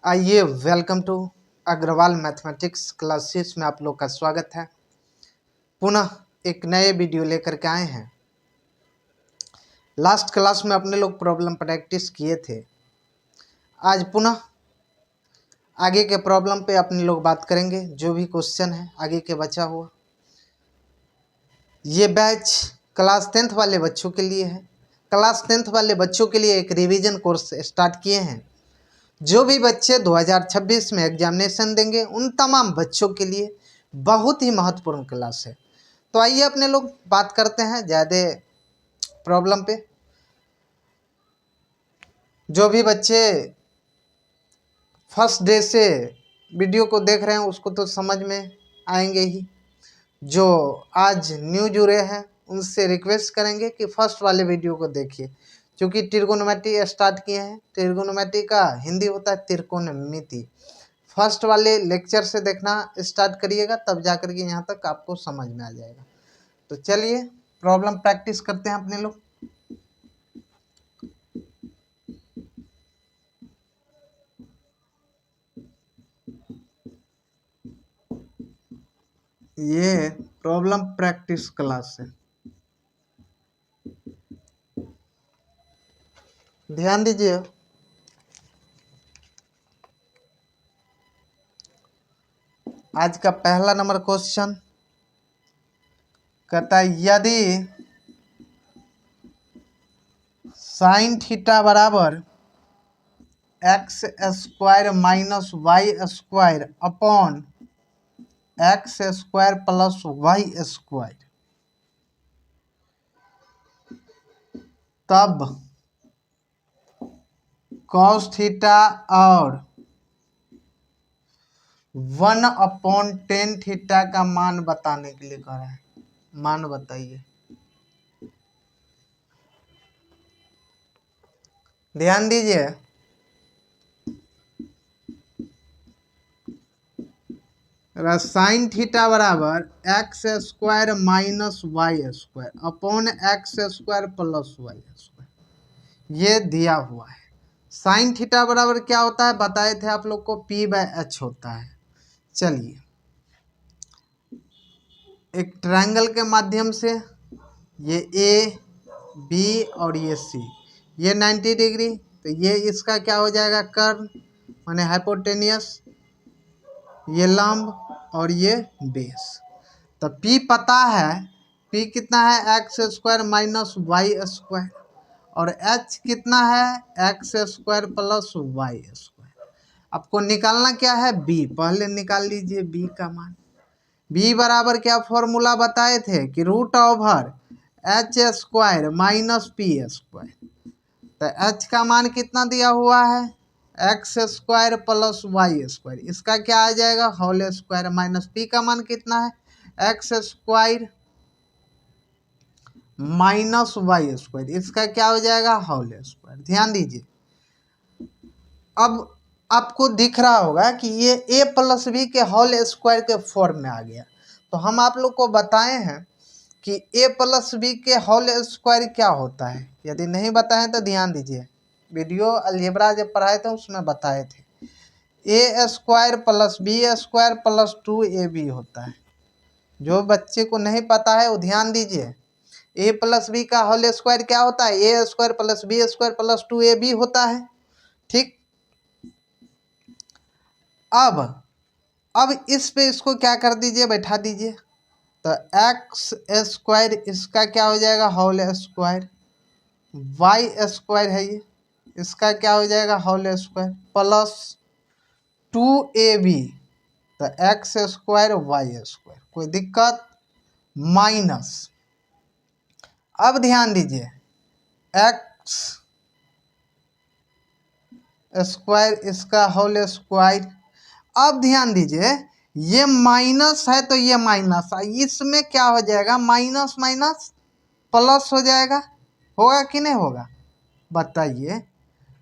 आइए welcome to Agarwal mathematics classes में आप लोग का स्वागत है। पुनः एक नए वीडियो लेकर के आए हैं। लास्ट क्लास में अपने लोग प्रॉब्लम प्रैक्टिस किए थे। आज पुनः आगे के प्रॉब्लम पे अपने लोग बात करेंगे। जो भी क्वेश्चन है आगे के बचा हुआ, ये बैच क्लास 10th वाले बच्चों के लिए है। क्लास 10th वाले बच्चों के लिए एक रिवीजन कोर्स स्टार्ट किए हैं। जो भी बच्चे 2026 में एग्जामिनेशन देंगे उन तमाम बच्चों के लिए बहुत ही महत्वपूर्ण क्लास है। तो आइए अपने लोग बात करते हैं ज़्यादा प्रॉब्लम पे। जो भी बच्चे फर्स्ट डे से वीडियो को देख रहे हैं उसको तो समझ में आएंगे ही। जो आज न्यू जुड़े हैं उनसे रिक्वेस्ट करेंगे कि फर्स्ट वाले वीडियो को देखिए, क्योंकि त्रिकोणमिति स्टार्ट किए हैं। त्रिकोणमिति का हिंदी होता है त्रिकोणमिति। फर्स्ट वाले लेक्चर से देखना स्टार्ट करिएगा, तब जाकर के यहाँ तक आपको समझ में आ जाएगा। तो चलिए प्रॉब्लम प्रैक्टिस करते हैं अपने लोग। ये प्रॉब्लम प्रैक्टिस क्लास है, ध्यान दीजिए। आज का पहला नंबर क्वेश्चन कहता है यदि साइन थीटा बराबर x square minus y square upon x square plus y square, तब कॉस थीटा और 1/10 थीटा का मान बताने के लिए कह रहा है। मान बताइए, ध्यान दीजिए। साइन थीटा बराबर x square minus y square upon x square plus y square, ये दिया हुआ है। साइन थीटा बराबर क्या होता है बताए थे आप लोग को, P/H होता है। चलिए एक ट्रायंगल के माध्यम से ये ए बी और ये सी, ये 90 डिग्री, तो ये इसका क्या हो जाएगा कर्न माने हाइपोटेनियस, ये लंब और ये बेस। तो P पता है, P कितना है x square minus y square, और H कितना है x square plus y square. आपको निकालना क्या है B, पहले निकाल लीजिए B का मान। B बराबर क्या फॉर्मूला बताए थे कि root over h square minus p square. तो H का मान कितना दिया हुआ है x square plus y square, इसका क्या आ जाएगा होल स्क्वायर, माइनस P का मान कितना है x square minus y square, इसका क्या हो जाएगा होल स्क्वायर। ध्यान दीजिए, अब आपको दिख रहा होगा कि ये a प्लस बी के होल स्क्वायर के फॉर्म में आ गया। तो हम आप लोग को बताए हैं कि a प्लस बी के होल स्क्वायर क्या होता है। यदि नहीं बताएं तो ध्यान दीजिए, वीडियो अलजेब्रा जब पढ़ाए थे उसमें बताए थे। a square plus B square plus 2ab होता है। जो बच्चे को नहीं पता है वो ध्यान दीजिए, a प्लस बी का होल स्क्वायर क्या होता है, a square plus B square plus 2ab होता है। ठीक, अब इस पे इसको क्या कर दीजिए, बैठा दीजिए। तो एक्स स्क्वायर इसका क्या हो जाएगा होल स्क्वायर, वाई स्क्वायर है ये, इसका क्या हो जाएगा होल स्क्वायर प्लस 2ab, तो एक्स स्क्वायर वाई स्क्वायर, कोई दिक्कत, माइनस। अब ध्यान दीजिए एक्स स्क्वायर इसका होल स्क्वायर। अब ध्यान दीजिए ये माइनस है तो ये माइनस है, इसमें क्या हो जाएगा माइनस माइनस प्लस हो जाएगा, होगा कि नहीं होगा बताइए।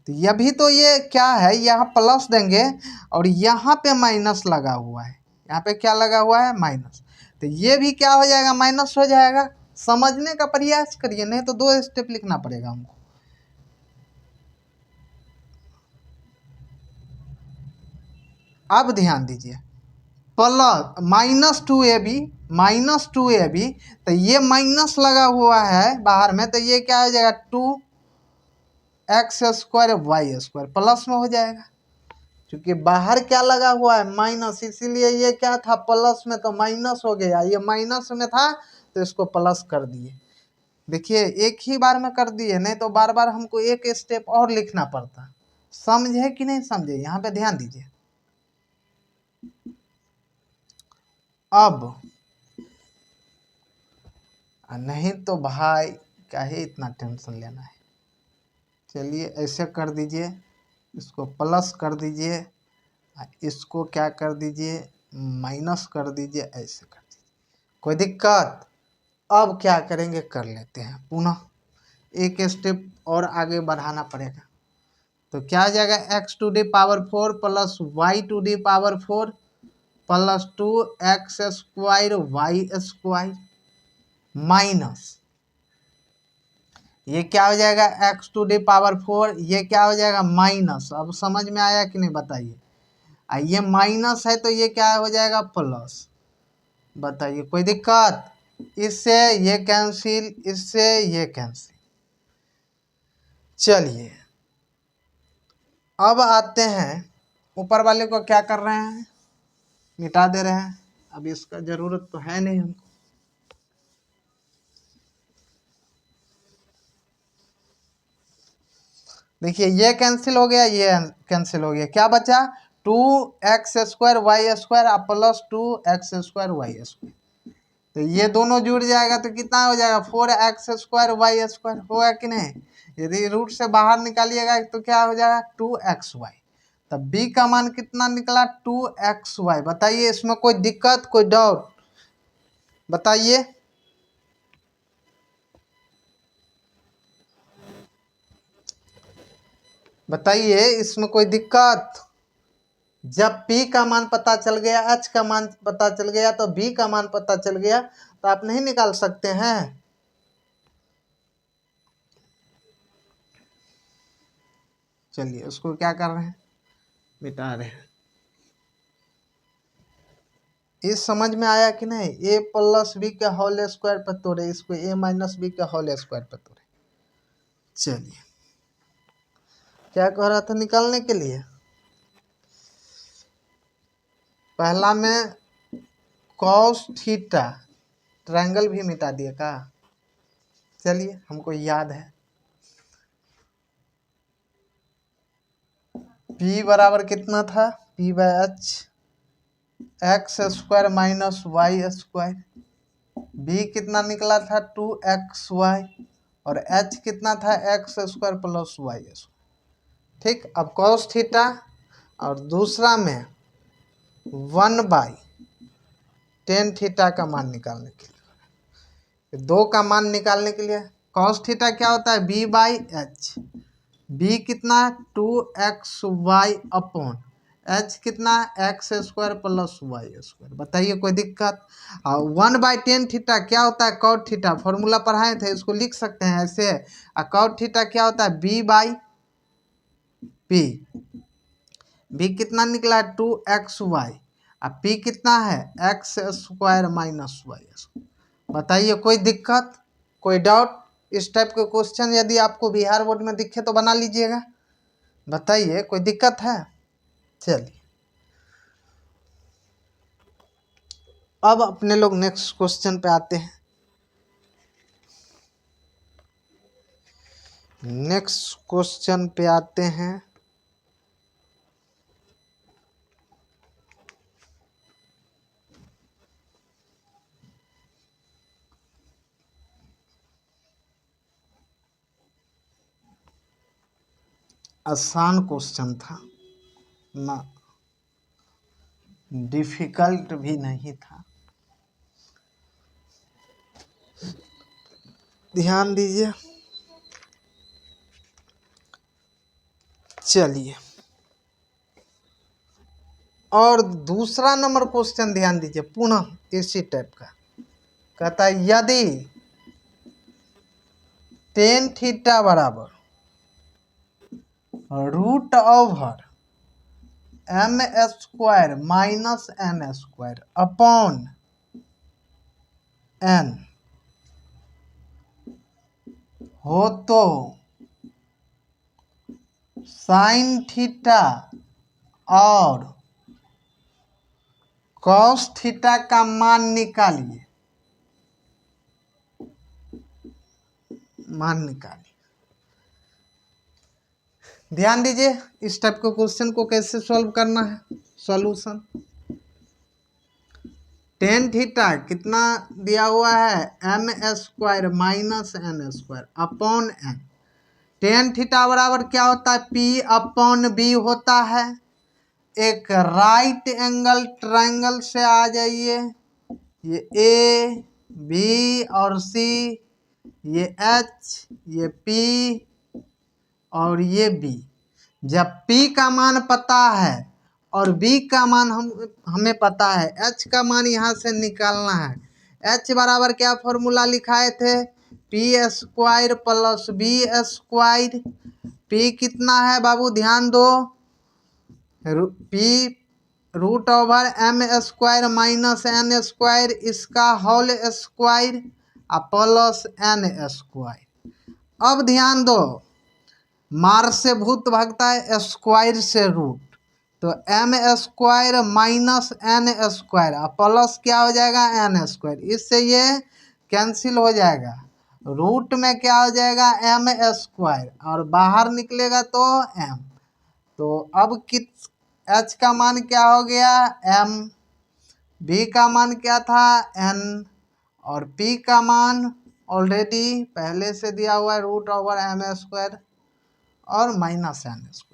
तो ये भी तो ये क्या है, यहाँ प्लस देंगे और यहाँ पे माइनस लगा हुआ है, यहाँ पे क्या लगा हुआ है माइनस, तो ये भी क्या हो जाएगा माइनस हो जाएगा। समझने का प्रयास करिए, नहीं तो 2 स्टेप लिखना पड़ेगा हमको। अब ध्यान दीजिए, प्लस -2ab तो ये माइनस लगा हुआ है बाहर में, तो ये क्या हो जाएगा 2x² y² प्लस में हो जाएगा, क्योंकि बाहर क्या लगा हुआ है माइनस, इसीलिए ये क्या था प्लस में, तो माइनस हो गया, ये माइनस में था तो इसको प्लस कर दिए। देखिए एक ही बार में कर दिए, नहीं तो बार बार हमको एक स्टेप और लिखना पड़ता। समझे कि नहीं समझे, यहाँ पे ध्यान दीजिए। अब नहीं तो भाई क्या ही इतना टेंशन लेना है, चलिए ऐसे कर दीजिए, इसको प्लस कर दीजिए, इसको क्या कर दीजिए माइनस कर दीजिए, ऐसे कर दीजिए, कोई दिक्कत। अब क्या करेंगे कर लेते हैं, पुनः एक स्टेप और आगे बढ़ाना पड़ेगा। तो क्या आ जाएगा x⁴ plus y⁴ plus 2x² y² minus, ये क्या हो जाएगा x⁴, ये क्या हो जाएगा माइनस। अब समझ में आया कि नहीं बताइए, ये माइनस है तो ये क्या हो जाएगा प्लस, बताइए कोई दिक्कत। इससे ये कैंसिल, इससे ये कैंसिल। चलिए अब आते हैं ऊपर वाले को, क्या कर रहे हैं मिटा दे रहे हैं, अब इसका जरूरत तो है नहीं हमको। देखिए ये कैंसिल हो गया, ये कैंसिल हो गया, क्या बचा 2x² y² plus 2x² y²। तो ये दोनों जुड़ जाएगा तो कितना हो जाएगा 4x² y² होगा कि नहीं। यदि रूट से बाहर निकालिएगा तो क्या हो जाएगा 2xy। तब b का मान कितना निकला 2xy। बताइए इसमें कोई दिक्कत, कोई डाउट बताइए। बताइए इसमें कोई दिक्कत। जब p का मान पता चल गया, h का मान पता चल गया, तो b का मान पता चल गया, तो आप नहीं निकाल सकते हैं। चलिए उसको क्या कर रहे हैं मिटा रहे हैं। इस समझ में आया कि नहीं, a प्लस बी के होल स्क्वायर पर तोड़े, इसको a माइनस बी के होल स्क्वायर पर तोड़े। चलिए क्या कह रहा था निकालने के लिए, पहला में कॉस थीटा ट्रायंगल भी मिटा दिए का। चलिए हमको याद है p बराबर कितना था p/h x² minus y²। b कितना निकला था 2xy और h कितना था x² प्लस y²। ठीक, अब कॉस थीटा और दूसरा में 1/tan थीटा का मान निकालने के लिए, दो का मान निकालने के लिए कॉस थीटा क्या होता है b/h, b कितना 2xy अपॉन h कितना x² प्लस y²। बताइए कोई दिक्कत। और 1/tan थीटा क्या होता है कॉट थीटा, फॉर्मूला पढ़ाए थे, इसको लिख सकते हैं ऐसे। और कॉट थीटा क्या होता है b/p, b कितना निकला 2xy और p कितना है x² माइनस y²। बताइए कोई दिक्कत, कोई डाउट। इस टाइप के क्वेश्चन यदि आपको बिहार बोर्ड में दिखे तो बना लीजिएगा। बताइए कोई दिक्कत है। चलिए अब अपने लोग नेक्स्ट क्वेश्चन पे आते हैं। नेक्स्ट क्वेश्चन पे आते हैं। आसान क्वेश्चन था ना, डिफिकल्ट भी नहीं था। ध्यान दीजिए। चलिए और दूसरा नंबर क्वेश्चन ध्यान दीजिए, पुनः इसी टाइप का कहता है यदि tan थीटा बराबर √/2 m square minus N square upon n हो तो साइन थीटा और कॉस थीटा का मान निकालिए। मान निकालिए। ध्यान दीजिए इस टाइप के क्वेश्चन को कैसे सॉल्व करना है। सॉल्यूशन टेन थीटा कितना दिया हुआ है m square minus N square upon n. Tan theta बराबर क्या होता है पी अपॉन बी होता है। एक राइट एंगल ट्रायंगल से आ जाइए। ये ए बी और सी, ये एच, ये पी और ये बी। जब P का मान पता है और B का मान हमें पता है, H का मान यहाँ से निकालना है। H बराबर क्या फॉर्मूला लिखाए थे P square plus B square. P कितना है बाबू ध्यान दो, P root over M square minus N square इसका whole square plus N square. अब ध्यान दो मार से भूत भागता है स्क्वायर से रूट, तो m square minus N square plus क्या हो जाएगा एन स्क्वायर। इससे ये कैंसिल हो जाएगा। रूट में क्या हो जाएगा एम स्क्वायर और बाहर निकलेगा तो एम। तो अब किस एच का मान क्या हो गया एम, बी का मान क्या था एन और पी का मान ऑलरेडी पहले से दिया हुआ है रूट ओवर एम स्क्वायर और माइनस एन स्क्वायर।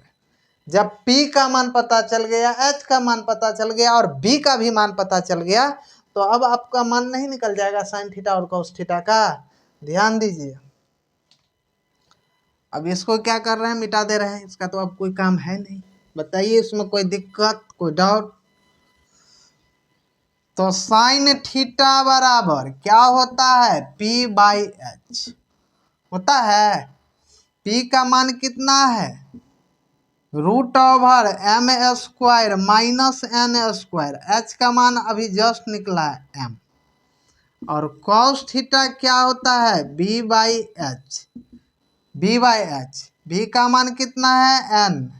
जब P का मान पता चल गया, H का मान पता चल गया और B का भी मान पता चल गया, तो अब आपका मान नहीं निकल जाएगा साइन थीटा और कॉस थीटा का। ध्यान दीजिए। अब इसको क्या कर रहे हैं मिटा दे रहे हैं, इसका तो अब कोई काम है नहीं। बताइए इसमें कोई दिक्कत कोई डाउट। तो साइन थीटा बराबर क्या होता है P/H होता है। P का मान कितना है root over M square minus N square. H का मान अभी जस्ट निकला है एम और कॉस थीटा क्या होता है B/H। B/H B का मान कितना है एन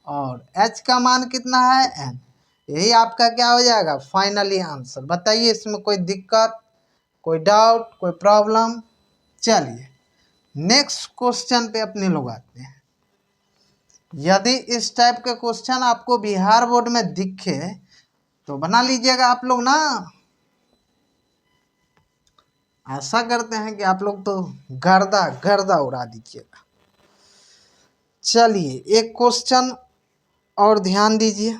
और H का मान कितना है एन। यही आपका क्या हो जाएगा फाइनली आंसर। बताइए इसमें कोई दिक्कत कोई डाउट कोई प्रॉब्लम। चलिए नेक्स्ट क्वेश्चन पे अपने लोग आते हैं। यदि इस टाइप के क्वेश्चन आपको बिहार बोर्ड में दिखे तो बना लीजिएगा आप लोग ना। आशा करते हैं कि आप लोग तो गर्दा गर्दा उड़ा दीजिएगा। चलिए एक क्वेश्चन और ध्यान दीजिए।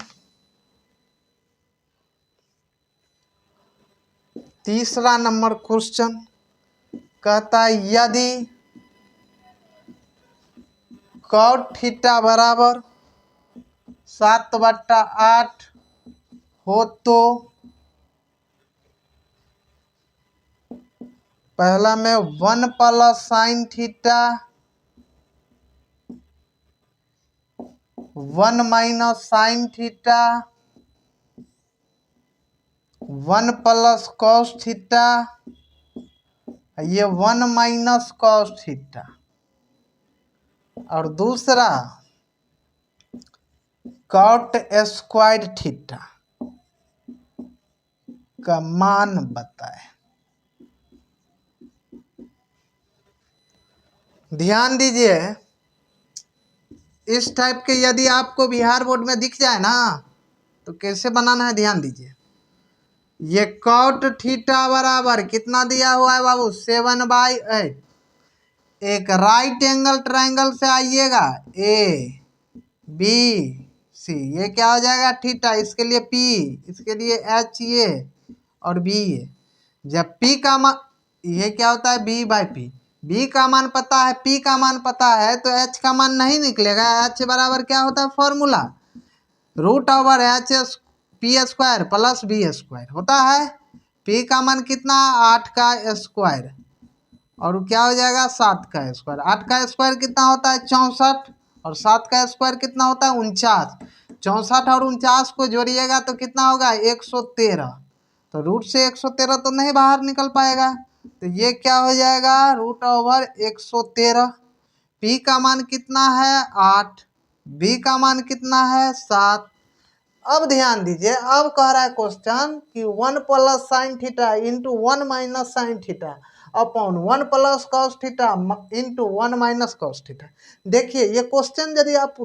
तीसरा नंबर क्वेश्चन कहता है यदि कॉट थीटा बराबर 7/8 हो तो पहला में 1 plus sine theta 1 minus sine theta 1 plus cos theta, ये 1 माइनस कॉस थीटा और दूसरा कॉट स्क्वायर थीटा का मान बताए। ध्यान दीजिए इस टाइप के यदि आपको बिहार बोर्ड में दिख जाए ना तो कैसे बनाना है ध्यान दीजिए। ये कॉट थीटा बराबर कितना दिया हुआ है बाबू 7/8। एक राइट एंगल ट्रायंगल से आइएगा ए बी सी, ये क्या हो जाएगा थीटा, इसके लिए पी इसके लिए एच ये और बी ये। जब पी का मान ये क्या होता है B/P, बी का मान पता है पी का मान पता है तो एच का मान नहीं निकलेगा। एच बराबर क्या होता है formula root over h p square plus B square होता है। पी का मान कितना 8 का स्क्वायर और क्या हो जाएगा 7 का स्क्वायर। 8 का स्क्वायर कितना होता है 64 और 7 का स्क्वायर कितना होता है 49। 64 और 49 को जोड़िएगा तो कितना होगा 113। तो रूट से 113 तो नहीं बाहर निकल पाएगा, तो ये क्या हो जाएगा √113। पी का मान कितना है 8, बी का मान कितना है 7। अब ध्यान दीजिए, अब कह रहा है क्वेश्चन कि 1 + sin theta into 1 - sin theta upon 1 + cos theta into 1 - cos theta. देखिए ये क्वेश्चन यदि आप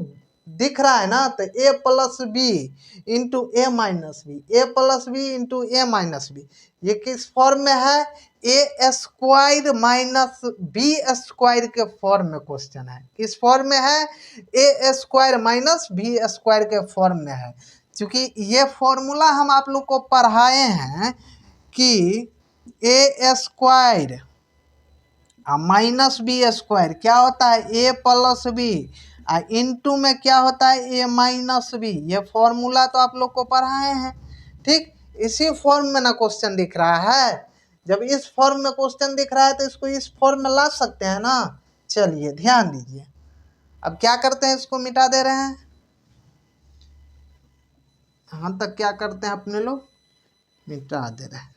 दिख रहा है ना तो a + b into a - b, a + b into a - b, ये किस फॉर्म में है a² - b² के फॉर्म में क्वेश्चन है। किस फॉर्म में है a² - b² के फॉर्म में है। क्योंकि ये फॉर्मूला हम आप लोग को पढ़ाए हैं कि a² -b² क्या होता है a + b इंटू में क्या होता है a - b। ये फॉर्मूला तो आप लोग को पढ़ाए हैं, ठीक। इसी फॉर्म में ना क्वेश्चन दिख रहा है। जब इस फॉर्म में क्वेश्चन दिख रहा है तो इसको इस फॉर्म में ला सकते हैं ना। चलिए ध्यान दीजिए, अब क्या करते हैं, इसको मिटा दे रहे हैं। यहाँ तक क्या करते हैं अपने लोग, मिटा दे रहे हैं।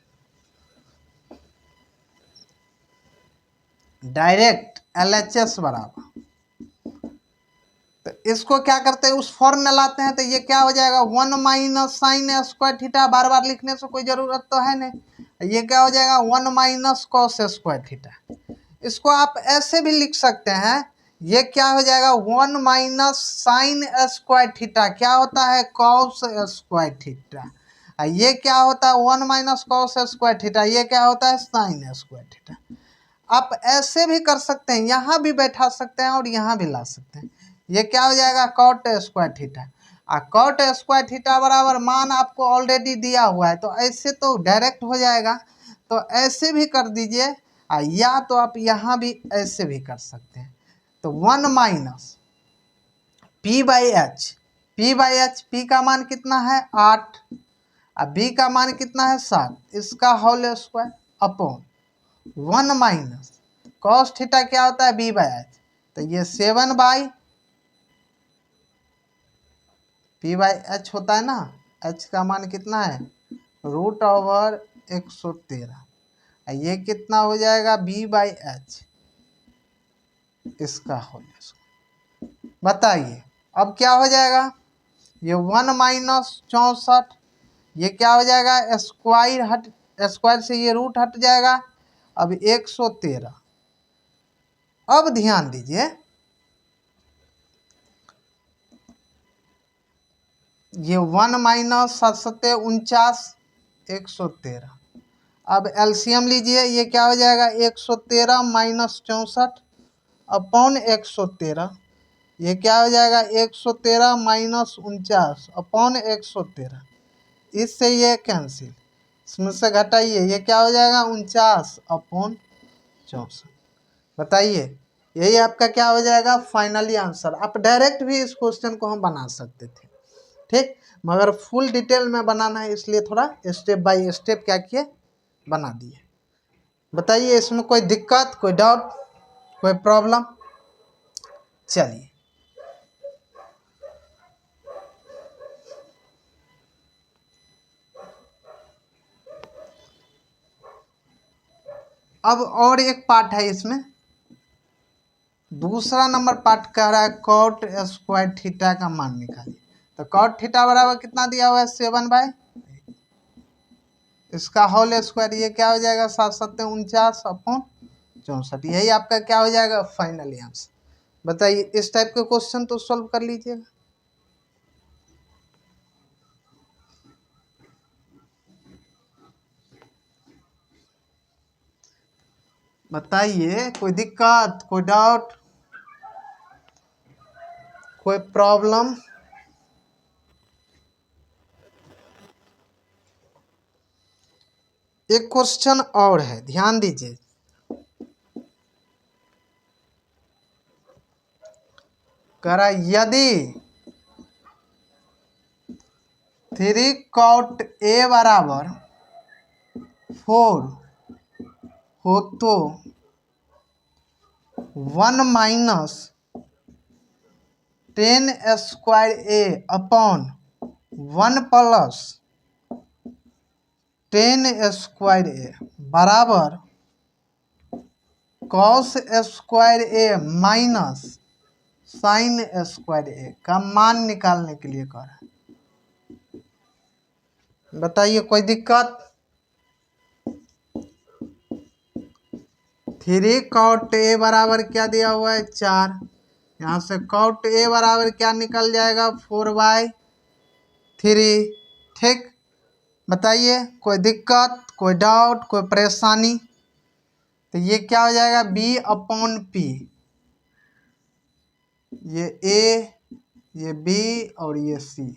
डायरेक्ट LHS बराबर, तो इसको क्या करते हैं उस फॉर्म में लाते हैं, तो ये क्या हो जाएगा 1 - sin² थीटा। बार बार लिखने से कोई ज़रूरत तो है नहीं। ये क्या हो जाएगा 1 - cos² थीटा। इसको आप ऐसे भी लिख सकते हैं, ये क्या हो जाएगा 1 - sin² थीटा क्या होता है cos² थीटा। ये क्या होता है 1 - cos² थीटा, ये क्या होता है sin² थीटा। आप ऐसे भी कर सकते हैं, यहाँ भी बैठा सकते हैं और यहाँ भी ला सकते हैं। ये क्या हो जाएगा cot² थीटा। cot² थीटा बराबर मान आपको ऑलरेडी दिया हुआ है, तो ऐसे तो डायरेक्ट हो जाएगा, तो ऐसे भी कर दीजिए, या तो आप यहाँ भी ऐसे भी कर सकते हैं। तो 1 - p/h, p/h, p का मान कितना है 8 और b का मान कितना है 7, इसका whole square upon 1 - cos theta क्या होता है b/h, तो ये 7/p/h होता है ना। h का मान कितना है √113, ये कितना हो जाएगा b/h, इसका होल स्क्वायर। बताइए अब क्या हो जाएगा, ये 1 - 64, ये क्या हो जाएगा स्क्वायर से ये रूट हट जाएगा। अब 113। अब ध्यान दीजिए, ये 1 - 7 × 49 113। अब एलसीएम लीजिए, ये क्या हो जाएगा 113 - 64 अपॉन 113, ये क्या हो जाएगा 113 - 49 अपॉन 113। इससे ये कैंसिल, इसमें से घटाइए, ये क्या हो जाएगा 49 अपॉन 64। बताइए यही आपका क्या हो जाएगा फाइनली आंसर। आप डायरेक्ट भी इस क्वेश्चन को हम बना सकते थे, ठीक, मगर फुल डिटेल में बनाना है इसलिए थोड़ा स्टेप बाय स्टेप क्या किए बना दिए। बताइए इसमें कोई दिक्कत, कोई डाउट, कोई प्रॉब्लम। चलिए अब और एक पार्ट है इसमें, दूसरा नंबर पार्ट कह रहा है cot² थीटा का मान निकालिए। तो cot थीटा बराबर कितना दिया हुआ है 7/, इसका होल स्क्वायर, ये क्या हो जाएगा 7 × 7 = 49 अपॉन 64। यही आपका क्या हो जाएगा फाइनली आंसर। बताइए इस टाइप के क्वेश्चन तो सॉल्व कर लीजिएगा। बताइए कोई दिक्कत, कोई डाउट, कोई प्रॉब्लम। एक क्वेश्चन और है, ध्यान दीजिए, कह रहा यदि 3cot A बराबर 4 हो तो 1 - टेन स्क्वायर ए अपॉन 1 प्लस टेन स्क्वायर ए बराबर कॉस स्क्वायर ए माइनस साइन स्क्वायर ए का मान निकालने के लिए कह रहा है। बताइए कोई दिक्कत? 3 कॉट ए बराबर क्या दिया हुआ है 4। यहाँ से कॉट ए बराबर क्या निकल जाएगा 4/3। ठीक, बताइए कोई दिक्कत, कोई डाउट, कोई परेशानी? तो ये क्या हो जाएगा b अपॉन पी, ये a, ये b और ये c।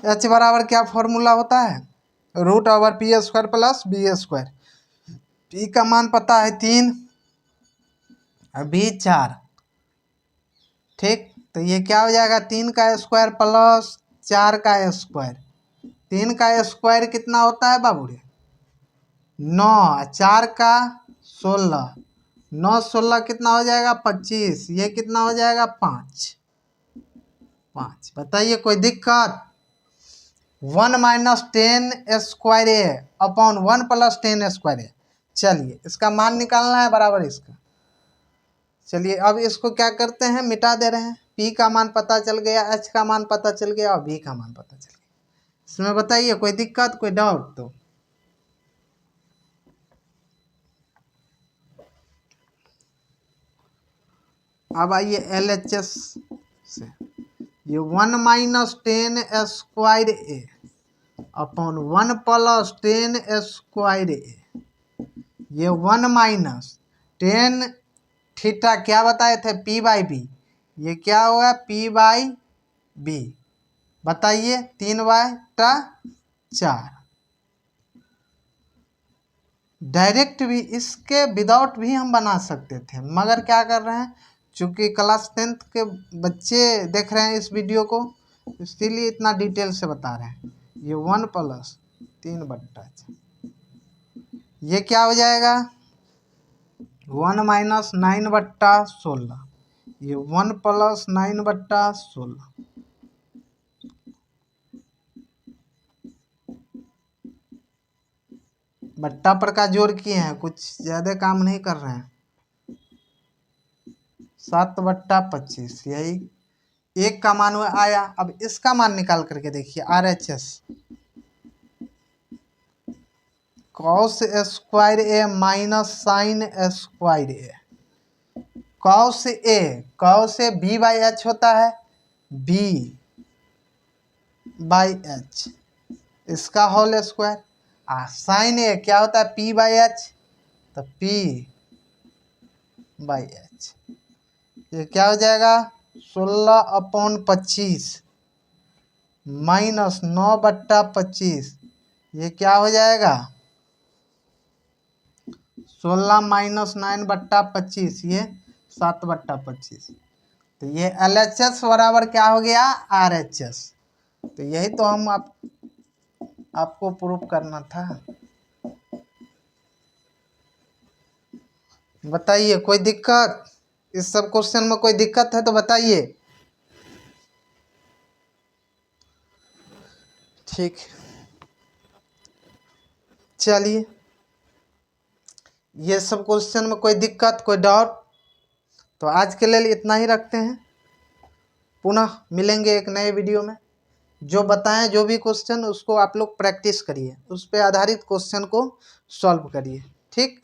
h बराबर क्या फॉर्मूला होता है √/p² प्लस b²। p का मान पता है 3 और b 4। ठीक, तो ये क्या हो जाएगा 3 का स्क्वायर प्लस 4 का स्क्वायर। 3 का स्क्वायर कितना होता है बाबू रे 9, 4 का 16, 9 16 कितना हो जाएगा 25, ये कितना हो जाएगा 5। बताइए कोई दिक्कत? 1 माइनस 10 स्क्वायर ए अपॉन 1 प्लस 10 स्क्वायर ए। चलिए इसका मान निकालना है बराबर इसका। चलिए अब इसको क्या करते हैं मिटा दे रहे हैं। p का मान पता चल गया, h का मान पता चल गया और b का मान पता चल गया। इसमें बताइए कोई दिक्कत, कोई डाउट? तो अब आइए LHS से, ये 1 माइनस 10 स्क्वायर ए अपॉन 1 प्लस 10 स्क्वायर ए, ये 1 माइनस 10 थीटा क्या बताए थे p/b, ये क्या होगा p/b। बताइए 3/4। डायरेक्ट भी इसके विदाउट भी हम बना सकते थे, मगर क्या कर रहे हैं चूँकि क्लास 10th के बच्चे देख रहे हैं इस वीडियो को, इसीलिए इतना डिटेल से बता रहे हैं। ये 1 प्लस 3/4, ये क्या हो जाएगा 1 माइनस 9/16, ये 1 प्लस 9/16। बट्टा पर का जोड़ किए हैं, कुछ ज़्यादा काम नहीं कर रहे हैं। 7/25, यही एक का मान आया। अब इसका मान निकाल करके देखिए RHS cos square A minus sine square A. Cos A b/h होता है, b/h इसका होल स्क्वायर। साइन ए क्या होता है p/h, तो p/h। ये क्या हो जाएगा 16/25 माइनस 9/25, ये क्या हो जाएगा 16 माइनस 9/25, ये 7/25। तो ये LHS बराबर क्या हो गया RHS। तो यही तो हम आपको प्रूफ करना था। बताइए कोई दिक्कत? इस सब क्वेश्चन में कोई दिक्कत है तो बताइए। ठीक, चलिए ये सब क्वेश्चन में कोई दिक्कत, कोई डाउट? तो आज के लिए इतना ही रखते हैं, पुनः मिलेंगे एक नए वीडियो में। जो बताएं जो भी क्वेश्चन उसको आप लोग प्रैक्टिस करिए, उस पर आधारित क्वेश्चन को सॉल्व करिए। ठीक।